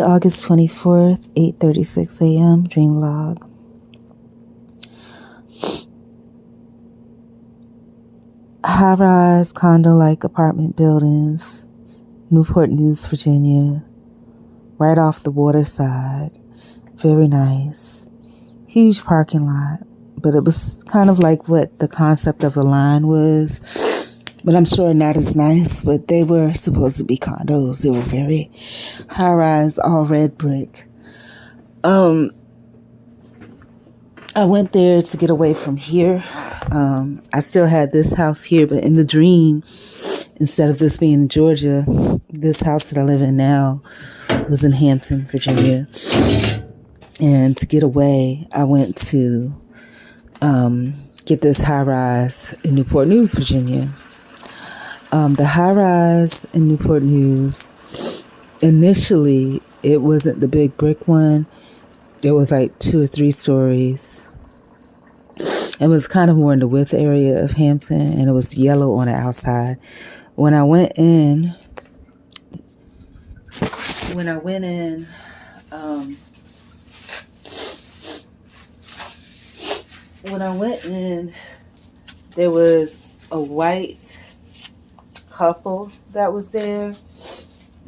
August 24th, 8:36 a.m. Dream log. High-rise condo-like apartment buildings, Newport News, Virginia, right off the water side. Very nice. Huge parking lot, but it was kind of like what the concept of the line was. But I'm sure not as nice, but they were supposed to be condos. They were very high-rise, all red brick. I went there to get away from here. I still had this house here, but in the dream, instead of this being in Georgia, this house that I live in now was in Hampton, Virginia. And to get away, I went to get this high-rise in Newport News, Virginia. The high-rise in Newport News, initially, it wasn't the big brick one. It was like 2 or 3 stories. It was kind of more in the width area of Hampton, and it was yellow on the outside. When I went in, there was a white couple that was there,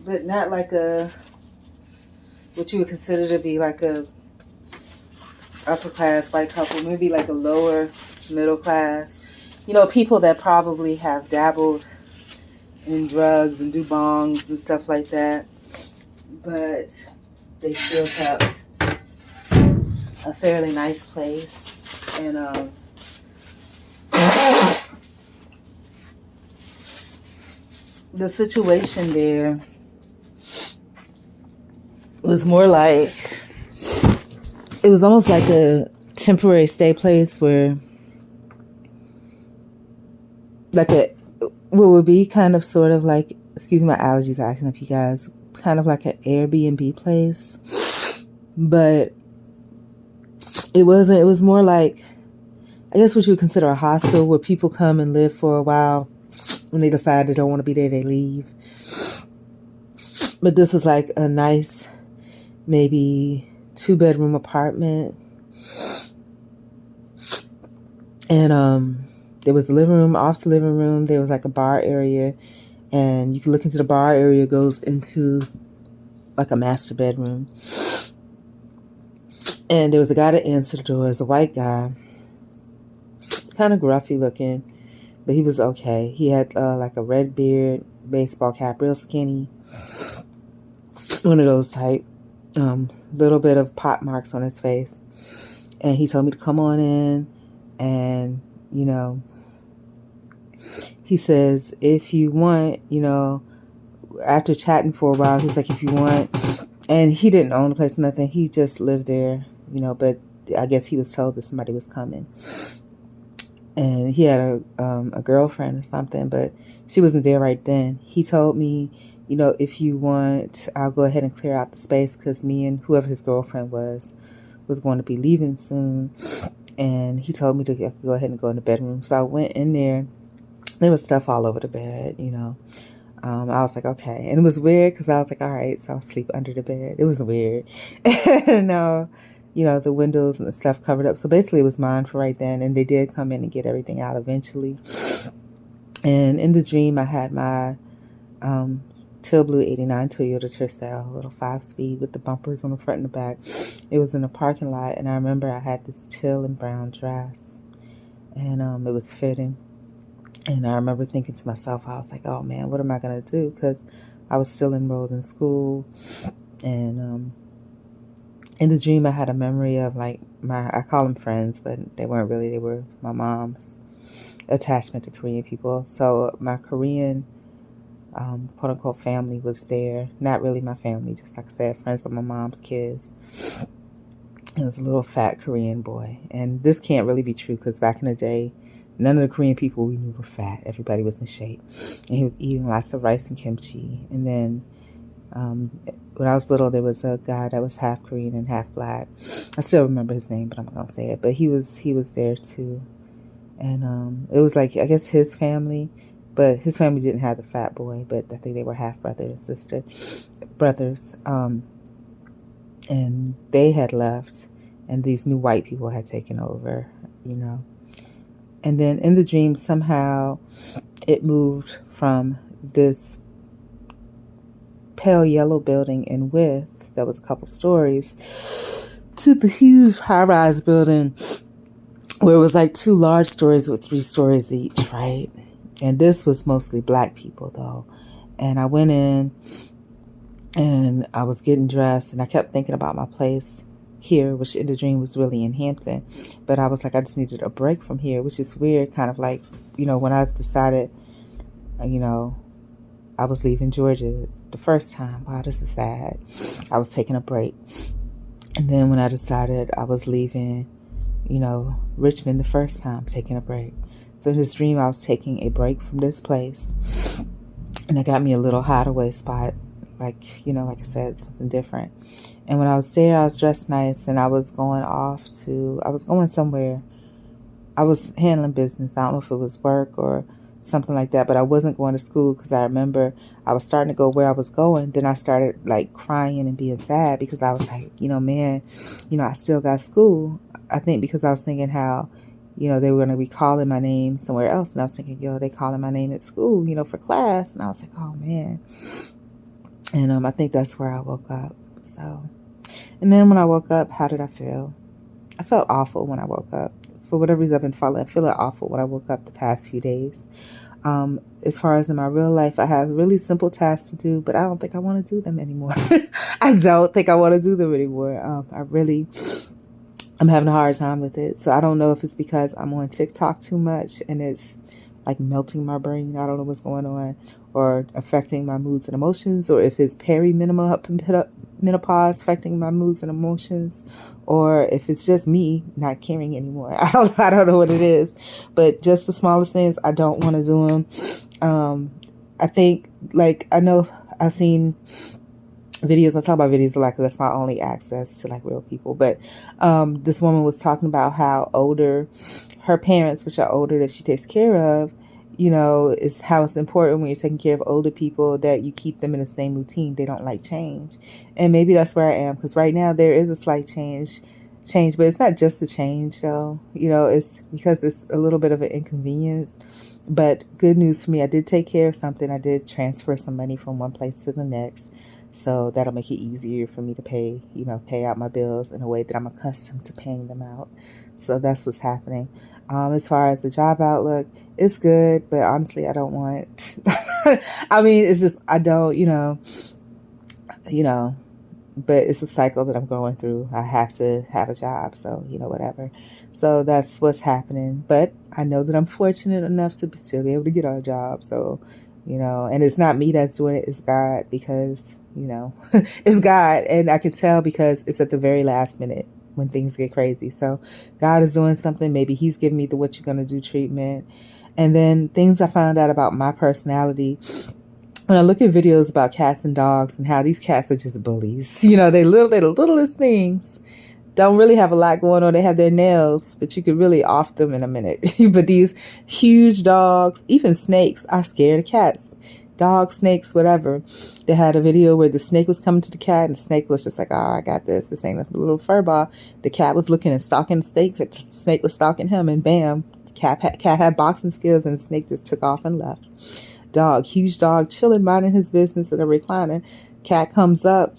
but not like what you would consider to be like a upper class white couple, maybe like a lower middle class. People that probably have dabbled in drugs and do bongs and stuff like that, but they still kept a fairly nice place. And the situation there was more like, it was almost like a temporary stay place where, what would be kind of sort of like, excuse me, my allergies are acting up, you guys, kind of like an Airbnb place. But it wasn't, it was more like, I guess what you would consider a hostel, where people come and live for a while. When they decide they don't want to be there, they leave. But this was like a nice, maybe 2-bedroom apartment. And there was the living room. Off the living room, there was like a bar area. And you can look into the bar area, goes into like a master bedroom. And there was a guy that answered the door. It was a white guy. Kind of gruffy looking, but he was okay. He had like a red beard, baseball cap, real skinny. One of those type. Little bit of pot marks on his face. And he told me to come on in. And, he says, if you want, after chatting for a while, he's like, if you want. And he didn't own the place or nothing. He just lived there, but I guess he was told that somebody was coming. And he had a girlfriend or something, but she wasn't there right then. He told me, if you want, I'll go ahead and clear out the space, because me and whoever his girlfriend was going to be leaving soon. And he told me to go ahead and go in the bedroom. So I went in there. There was stuff all over the bed, I was like, okay. And it was weird because I was like, all right, so I'll sleep under the bed. It was weird. And the windows and the stuff covered up. So basically it was mine for right then. And they did come in and get everything out eventually. And in the dream, I had my teal blue 89 Toyota Tercel, a little 5-speed with the bumpers on the front and the back. It was in a parking lot. And I remember I had this teal and brown dress. And it was fitting. And I remember thinking to myself, I was like, oh man, what am I going to do? Because I was still enrolled in school. And in the dream, I had a memory of like I call them friends, but they weren't really. They were my mom's attachment to Korean people. So my Korean, quote unquote, family was there. Not really my family, just like I said, friends of my mom's kids. It was a little fat Korean boy. And this can't really be true because back in the day, none of the Korean people we knew were fat. Everybody was in shape. And he was eating lots of rice and kimchi. And then when I was little, there was a guy that was half Korean and half black. I still remember his name, but I'm not going to say it. But he was there too. And it was like, I guess his family. But his family didn't have the fat boy. But I think they were half brother and sister. Brothers. and they had left, and these new white people had taken over, you know. And then in the dream, somehow it moved from this pale yellow building in width that was a couple stories to the huge high-rise building where it was like 2 large stories with 3 stories each, right? And this was mostly black people, though. And I went in and I was getting dressed, and I kept thinking about my place here, which in the dream was really in Hampton. But I was like, I just needed a break from here, which is weird, kind of like, when I decided, I was leaving Georgia the first time. Wow, this is sad. I was taking a break. And then when I decided I was leaving, Richmond the first time, taking a break. So in this dream, I was taking a break from this place. And it got me a little hideaway spot, like I said, something different. And when I was there, I was dressed nice, and I was going somewhere. I was handling business. I don't know if it was work or something like that, but I wasn't going to school because I remember I was starting to go where I was going. Then I started like crying and being sad because I was like, man, I still got school. I think because I was thinking how, they were going to be calling my name somewhere else. And I was thinking, they calling my name at school, for class. And I was like, oh man. And I think that's where I woke up. So, and then when I woke up, how did I feel? I felt awful when I woke up. For whatever reason, I've been feeling awful when I woke up the past few days. As far as in my real life, I have really simple tasks to do, but I don't think I want to do them anymore. I don't think I want to do them anymore. I'm having a hard time with it. So I don't know if it's because I'm on TikTok too much and it's like melting my brain. I don't know what's going on, or affecting my moods and emotions, or if it's perimenopause affecting my moods and emotions, or if it's just me not caring anymore. I don't know what it is, but just the smallest things, I don't want to do them. I think, I know I've seen videos. I talk about videos a lot because that's my only access to real people. But this woman was talking about how her parents, which are older, that she takes care of, is how it's important when you're taking care of older people that you keep them in the same routine. They don't like change. And maybe that's where I am, because right now there is a slight change, but it's not just a change though. It's because it's a little bit of an inconvenience. But good news for me, I did take care of something. I did transfer some money from one place to the next. So that'll make it easier for me to pay out my bills in a way that I'm accustomed to paying them out. So that's what's happening. As far as the job outlook, it's good, but honestly, I don't want, I mean, it's just, I don't, but it's a cycle that I'm going through. I have to have a job. So, whatever. So that's what's happening. But I know that I'm fortunate enough to still be able to get a job. So, and it's not me that's doing it. It's God, because, it's God. And I can tell because it's at the very last minute when things get crazy. So God is doing something. Maybe he's giving me the what you're going to do treatment. And then things I found out about my personality. When I look at videos about cats and dogs and how these cats are just bullies, they're the littlest things. Don't really have a lot going on. They have their nails, but you could really off them in a minute. But these huge dogs, even snakes, are scared of cats. Dogs, snakes, whatever. They had a video where the snake was coming to the cat, and the snake was just like, oh, I got this. This ain't a little fur ball. The cat was looking and stalking the snake. The snake was stalking him, and bam, cat had boxing skills, and the snake just took off and left. Dog, huge dog, chilling, minding his business in a recliner. Cat comes up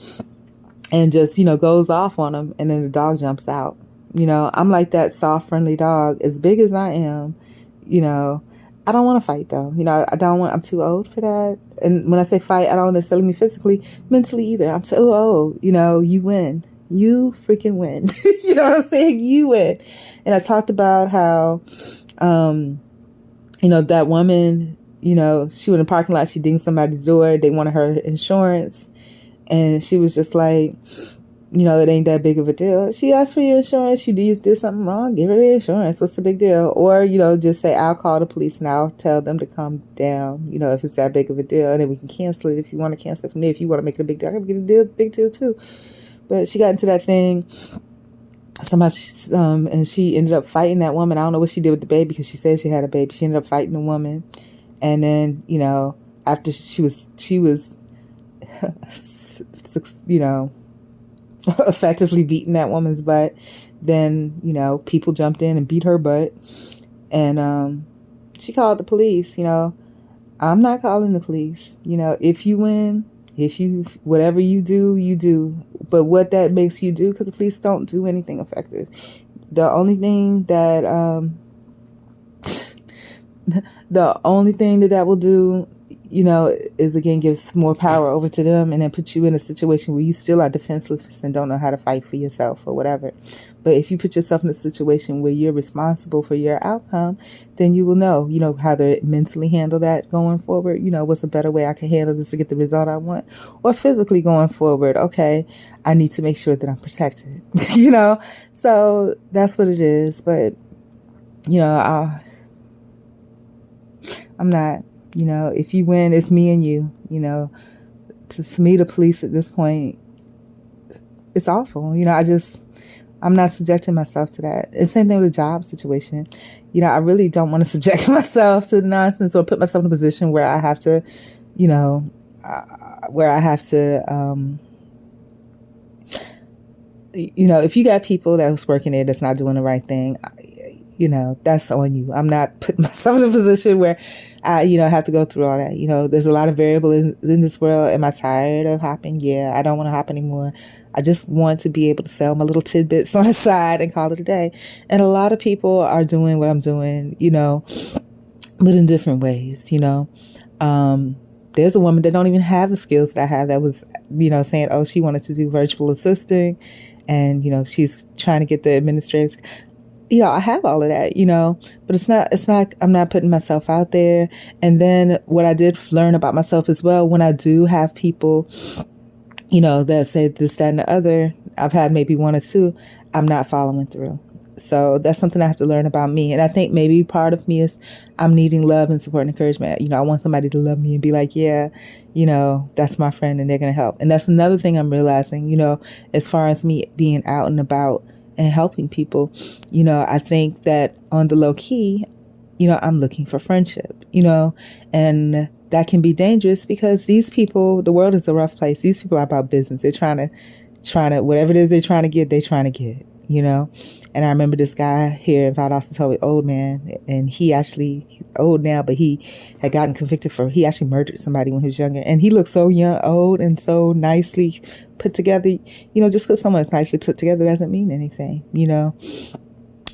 and just, goes off on him, and then the dog jumps out. I'm like that soft, friendly dog, as big as I am. I don't want to fight though. I'm too old for that. And when I say fight, I don't necessarily mean physically, mentally either. I'm too old. You win. You freaking win. You know what I'm saying? You win. And I talked about how, that woman, she went in the parking lot, she dinged somebody's door. They wanted her insurance. And she was just like, it ain't that big of a deal. She asked for your insurance. You did something wrong. Give her the insurance. What's the big deal? Or, just say, I'll call the police and I'll tell them to come down, if it's that big of a deal. And then we can cancel it if you want to cancel it from there. If you want to make it a big deal, I can get a big deal too. But she got into that thing. And she ended up fighting that woman. I don't know what she did with the baby because she said she had a baby. She ended up fighting the woman. And then, after she was effectively beating that woman's butt. Then, people jumped in and beat her butt. And she called the police. I'm not calling the police. If you win, whatever you do, you do. But what that makes you do, because the police don't do anything effective. The only thing that that will do, is again give more power over to them, and then put you in a situation where you still are defenseless and don't know how to fight for yourself or whatever. But if you put yourself in a situation where you're responsible for your outcome, then you will know, how to mentally handle that going forward. What's a better way I can handle this to get the result I want, or physically going forward. Okay, I need to make sure that I'm protected, so that's what it is. But, I'm not, if you win, it's me and you, to me, the police at this point, it's awful. I'm not subjecting myself to that. It's the same thing with a job situation. I really don't want to subject myself to the nonsense or put myself in a position where I have to, if you got people that's working there that's not doing the right thing, that's on you. I'm not putting myself in a position where I, have to go through all that. There's a lot of variables in this world. Am I tired of hopping? Yeah, I don't want to hop anymore. I just want to be able to sell my little tidbits on the side and call it a day. And a lot of people are doing what I'm doing, but in different ways, There's a woman that don't even have the skills that I have that was, saying, oh, she wanted to do virtual assisting, and, she's trying to get the administrators. I have all of that, but it's not, I'm not putting myself out there. And then what I did learn about myself as well, when I do have people, that say this, that, and the other, I've had maybe one or two, I'm not following through. So that's something I have to learn about me. And I think maybe part of me is I'm needing love and support and encouragement. I want somebody to love me and be like, yeah, that's my friend and they're going to help. And that's another thing I'm realizing, as far as me being out and about and helping people, I think that on the low key, I'm looking for friendship, and that can be dangerous because these people, the world is a rough place. These people are about business. They're trying to, whatever it is they're trying to get, And I remember this guy here in Valdosta told me, old man, and he's old now, but he had gotten convicted he actually murdered somebody when he was younger. And he looked so young, old, and so nicely put together. Just because someone is nicely put together doesn't mean anything,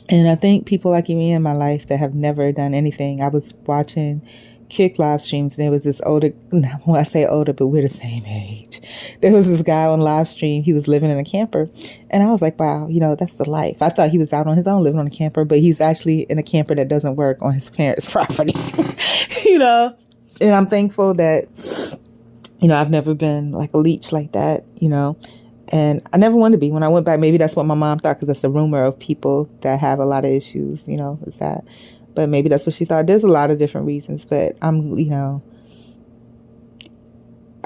And I think people like me in my life that have never done anything. I was watching Kick live streams, and there was this older, well, I say older, but we're the same age. There was this guy on live stream. He was living in a camper, and I was like, wow, that's the life. I thought he was out on his own living on a camper, but he's actually in a camper that doesn't work on his parents' property, and I'm thankful that, I've never been like a leech like that, and I never wanted to be. When I went back, maybe that's what my mom thought, because that's the rumor of people that have a lot of issues, it's that. But maybe that's what she thought. There's a lot of different reasons, but I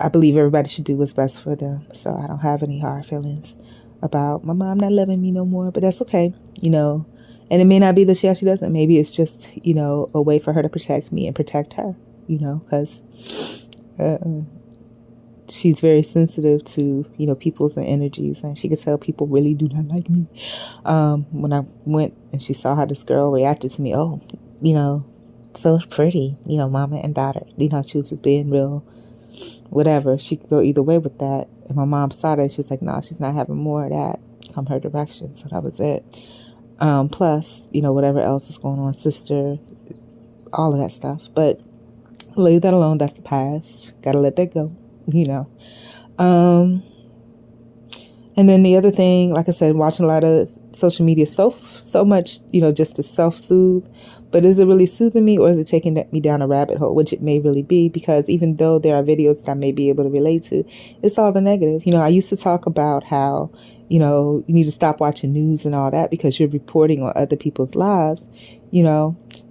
believe everybody should do what's best for them. So I don't have any hard feelings about my mom not loving me no more, but that's okay, And it may not be that she actually doesn't. Maybe it's just, a way for her to protect me and protect her, because she's very sensitive to, people's energies, and she could tell people really do not like me. When I went and she saw how this girl reacted to me, oh, so pretty, mama and daughter, she was being real, whatever. She could go either way with that. And my mom saw that. She was like, no, she's not having more of that come her direction. So that was it. Plus, whatever else is going on, sister, all of that stuff. But leave that alone. That's the past. Gotta let that go. And then the other thing, like I said, watching a lot of social media, so much, just to self-soothe. But is it really soothing me, or is it taking me down a rabbit hole, which it may really be, because even though there are videos that I may be able to relate to, it's all the negative. I used to talk about how, you need to stop watching news and all that because you're reporting on other people's lives.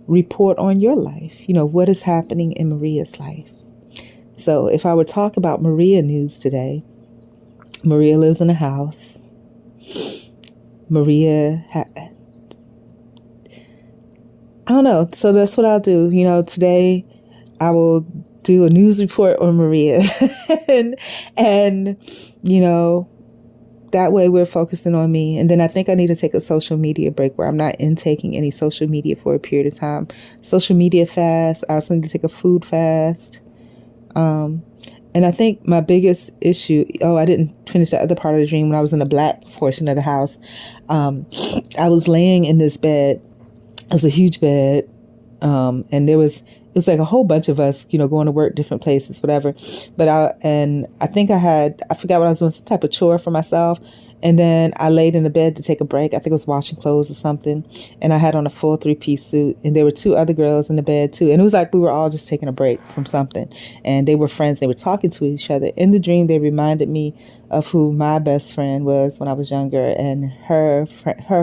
Report on your life. What is happening in Maria's life. So if I were to talk about Maria news today, Maria lives in a house. Maria, I don't know. So that's what I'll do. Today I will do a news report on Maria. and that way we're focusing on me. And then I think I need to take a social media break where I'm not intaking any social media for a period of time. Social media fast. I also need to take a food fast. And I think my biggest issue, I didn't finish the other part of the dream. When I was in the black portion of the house, I was laying in this bed. It was a huge bed. And it was like a whole bunch of us, going to work, different places, whatever. But I think I forgot what I was doing, some type of chore for myself. And then I laid in the bed to take a break. I think it was washing clothes or something. And I had on a full 3-piece suit. And there were 2 other girls in the bed too. And it was like we were all just taking a break from something. And they were friends. They were talking to each other. In the dream, they reminded me of who my best friend was when I was younger. And her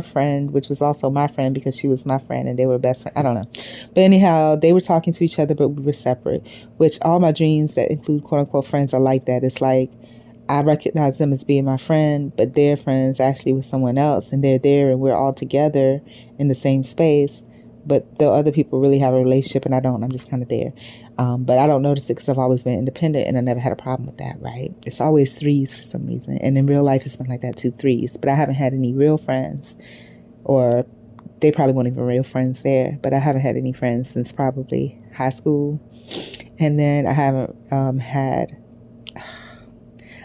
friend, which was also my friend because she was my friend and they were best friends. I don't know. But anyhow, they were talking to each other, but we were separate. Which all my dreams that include quote unquote friends are like that. It's like, I recognize them as being my friend, but their friends actually with someone else, and they're there and we're all together in the same space. But the other people really have a relationship and I don't. I'm just kind of there. But I don't notice it because I've always been independent and I never had a problem with that, right? It's always 3s for some reason. And in real life, it's been like that too, 3s. But I haven't had any real friends, or they probably weren't even real friends there. But I haven't had any friends since probably high school. And then I haven't had...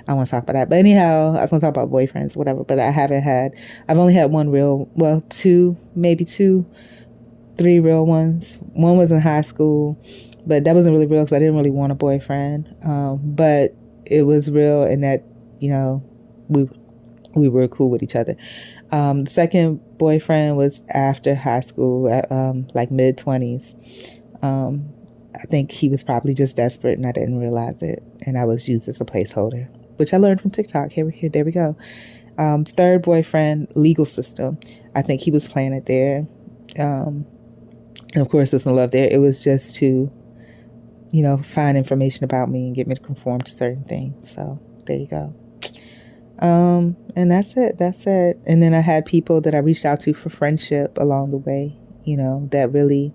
I want to talk about that. But anyhow, I was going to talk about boyfriends, whatever. But I've only had one real, 2, maybe 2, 3 real ones. One was in high school, but that wasn't really real because I didn't really want a boyfriend. But it was real in that, we were cool with each other. The second boyfriend was after high school, at, like mid-20s. I think he was probably just desperate and I didn't realize it. And I was used as a placeholder, which I learned from TikTok. There we go. Third boyfriend, legal system. I think he was playing it there. And of course, there's no love there. It was just to, find information about me and get me to conform to certain things. So there you go. And that's it. And then I had people that I reached out to for friendship along the way, that really,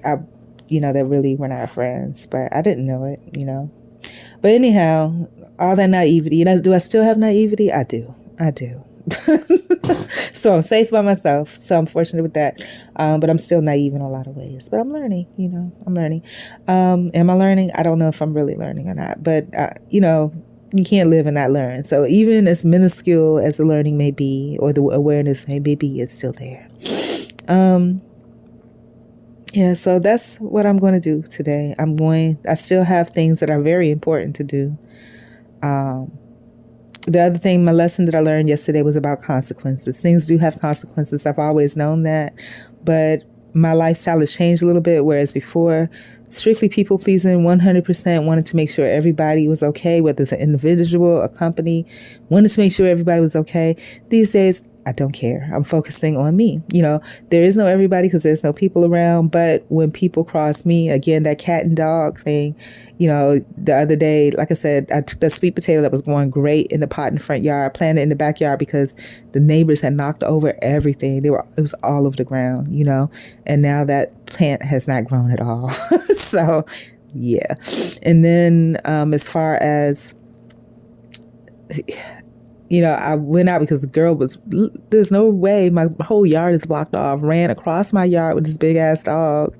that really were not friends, but I didn't know it, But anyhow, all that naivety, do I still have naivety? I do. So I'm safe by myself. So I'm fortunate with that. But I'm still naive in a lot of ways. But I'm learning, I'm learning. Am I learning? I don't know if I'm really learning or not. But, you can't live and not learn. So even as minuscule as the learning may be, or the awareness may be, it's still there. Yeah, so that's what I'm going to do today. I still have things that are very important to do. The other thing, my lesson that I learned yesterday was about consequences. Things do have consequences. I've always known that, but my lifestyle has changed a little bit, whereas before, strictly people pleasing, 100% wanted to make sure everybody was okay, whether it's an individual, a company, wanted to make sure everybody was okay. These days, I don't care. I'm focusing on me. There is no everybody because there's no people around. But when people cross me, again, that cat and dog thing, the other day, like I said, I took that sweet potato that was going great in the pot in the front yard, planted it in the backyard because the neighbors had knocked over everything. It was all over the ground, and now that plant has not grown at all. So, yeah. And then as far as... I went out because the girl there's no way, my whole yard is blocked off, ran across my yard with this big ass dog.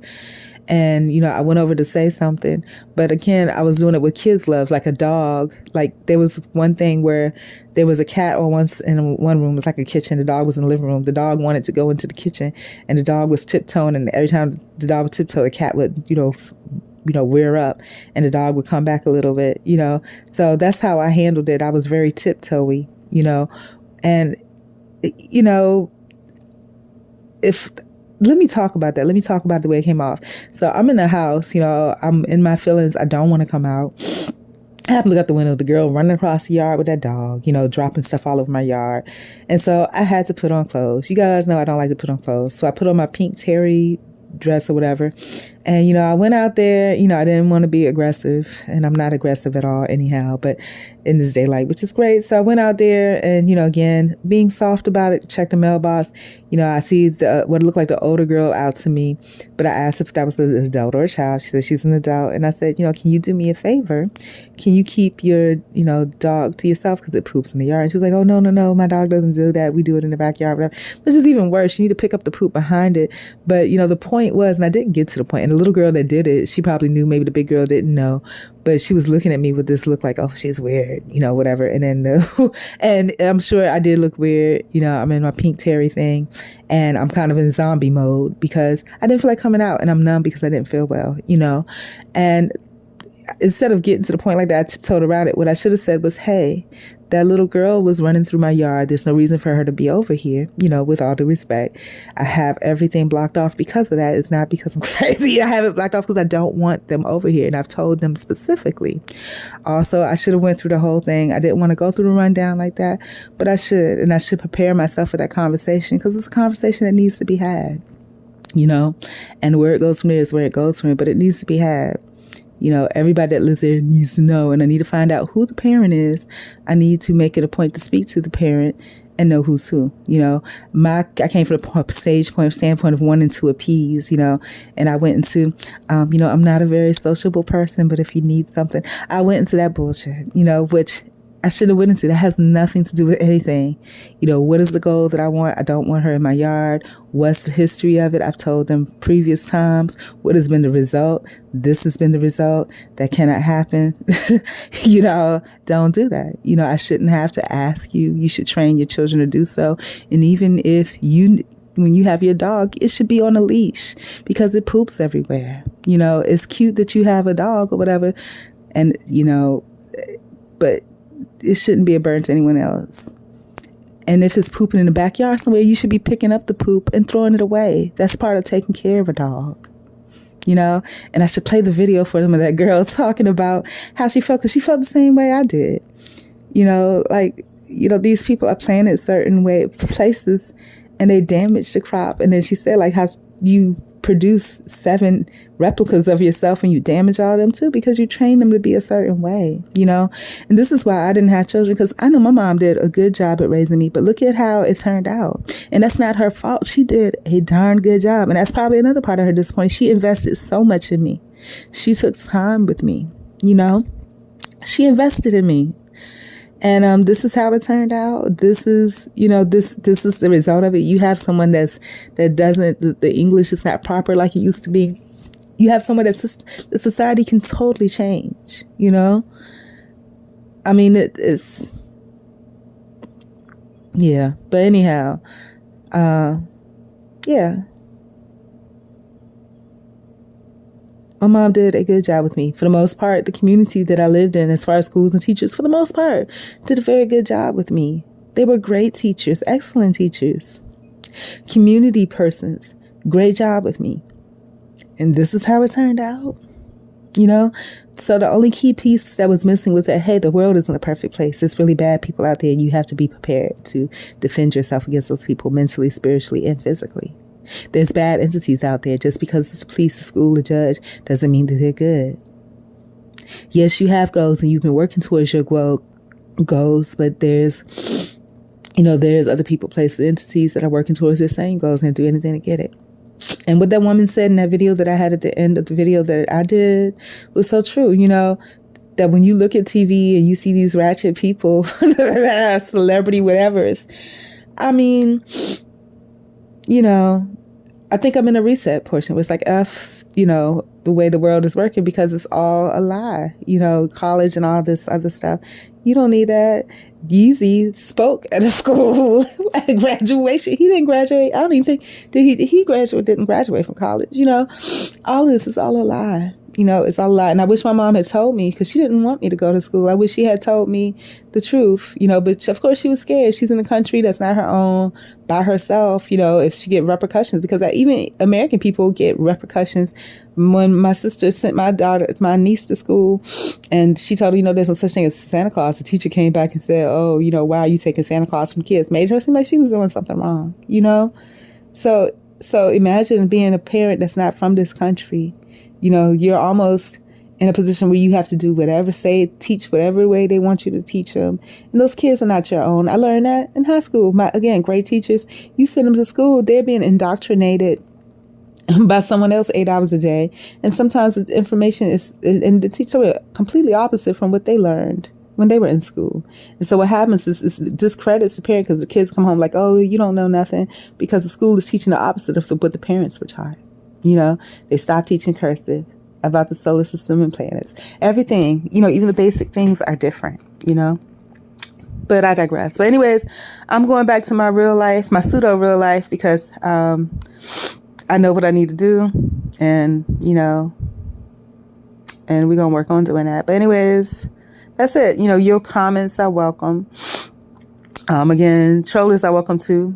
And, I went over to say something, but again, I was doing it with kids' gloves, like a dog. Like there was one thing where there was a cat in one room, it was like a kitchen. The dog was in the living room. The dog wanted to go into the kitchen and the dog was tiptoeing. And every time the dog would tiptoe, the cat would, rear up and the dog would come back a little bit, So that's how I handled it. I was very tiptoey, and, let me talk about that. Let me talk about the way it came off. So I'm in the house, I'm in my feelings. I don't want to come out. I happen to look out the window, the girl running across the yard with that dog, dropping stuff all over my yard. And so I had to put on clothes. You guys know I don't like to put on clothes. So I put on my pink terry dress or whatever. And, I went out there, I didn't want to be aggressive, and I'm not aggressive at all anyhow, but in this daylight, which is great. So I went out there and, again, being soft about it, checked the mailbox. I see what looked like the older girl out to me, but I asked if that was an adult or a child. She said she's an adult. And I said, can you do me a favor? Can you keep your, dog to yourself because it poops in the yard? And she was like, oh, no, my dog doesn't do that. We do it in the backyard, whatever. Which is even worse. You need to pick up the poop behind it. But, the point was, and I didn't get to the point, and the little girl that did it, she probably knew, maybe the big girl didn't know, but she was looking at me with this look like, oh, she's weird, whatever. And then, and I'm sure I did look weird. I'm in my pink terry thing and I'm kind of in zombie mode because I didn't feel like coming out, and I'm numb because I didn't feel well, and instead of getting to the point like that, I tiptoed around it. What I should have said was, hey, that little girl was running through my yard. There's no reason for her to be over here, with all due respect. I have everything blocked off because of that. It's not because I'm crazy. I have it blocked off because I don't want them over here. And I've told them specifically. Also, I should have went through the whole thing. I didn't want to go through the rundown like that, but I should. And I should prepare myself for that conversation because it's a conversation that needs to be had, and where it goes from there is where it goes from there, but it needs to be had. Everybody that lives there needs to know, and I need to find out who the parent is. I need to make it a point to speak to the parent and know who's who. I came from a standpoint of wanting to appease, and I went into, I'm not a very sociable person, but if you need something, I went into that bullshit, which I should have went into. That has nothing to do with anything. What is the goal that I want? I don't want her in my yard. What's the history of it? I've told them previous times. What has been the result? This has been the result. That cannot happen. Don't do that. I shouldn't have to ask you. You should train your children to do so. And even when you have your dog, it should be on a leash because it poops everywhere. It's cute that you have a dog or whatever. And, but it shouldn't be a burden to anyone else. And if it's pooping in the backyard somewhere, you should be picking up the poop and throwing it away. That's part of taking care of a dog, and I should play the video for them of that girl talking about how she felt, because she felt the same way I did. These people are planted certain places and they damage the crop. And then she said, like, how you produce 7 replicas of yourself and you damage all of them too because you train them to be a certain way, and this is why I didn't have children, because I know my mom did a good job at raising me, but look at how it turned out. And that's not her fault. She did a darn good job, and that's probably another part of her disappointment. She invested so much in me. She took time with me, she invested in me. And this is how it turned out. This is, this is the result of it. You have someone that doesn't, the English is not proper like it used to be. You have someone the society can totally change, I mean, it's, yeah. But anyhow, yeah. My mom did a good job with me. For the most part, the community that I lived in, as far as schools and teachers, for the most part, did a very good job with me. They were great teachers, excellent teachers, community persons, great job with me. And this is how it turned out, So the only key piece that was missing was that, hey, the world isn't a perfect place. There's really bad people out there, and you have to be prepared to defend yourself against those people mentally, spiritually, and physically. There's bad entities out there. Just because it's the police, the school, the judge, doesn't mean that they're good. Yes, you have goals and you've been working towards your goals, but there's other people, places, entities that are working towards their same goals and do anything to get it. And what that woman said in that video that I had at the end of the video that I did was so true, that when you look at TV and you see these ratchet people that are celebrity whatevers, I mean, I think I'm in a reset portion where it's like, the way the world is working, because it's all a lie, college and all this other stuff. You don't need that. Yeezy spoke at a school at graduation. He didn't graduate. I don't even think he didn't graduate from college. All this is all a lie. It's all a lie. And I wish my mom had told me, because she didn't want me to go to school. I wish she had told me the truth, but of course she was scared. She's in a country that's not her own, by herself, if she get repercussions, because even American people get repercussions. When my sister sent my niece to school, and she told her, there's no such thing as Santa Claus, the teacher came back and said, oh, why are you taking Santa Claus from kids? Made her seem like she was doing something wrong, So imagine being a parent that's not from this country, you're almost in a position where you have to do whatever, teach whatever way they want you to teach them. And those kids are not your own. I learned that in high school. Again, great teachers, you send them to school, they're being indoctrinated by someone else 8 hours a day. And sometimes the information and the teacher are completely opposite from what they learned when they were in school. And so what happens is it discredits the parent, because the kids come home like, oh, you don't know nothing, because the school is teaching the opposite of what the parents were taught. They stopped teaching cursive, about the solar system and planets. Everything, even the basic things are different, But I digress. But anyways, I'm going back to my real life, my pseudo real life, because I know what I need to do, and and we're gonna work on doing that. But anyways, that's it. Your comments are welcome. Again, trollers are welcome too.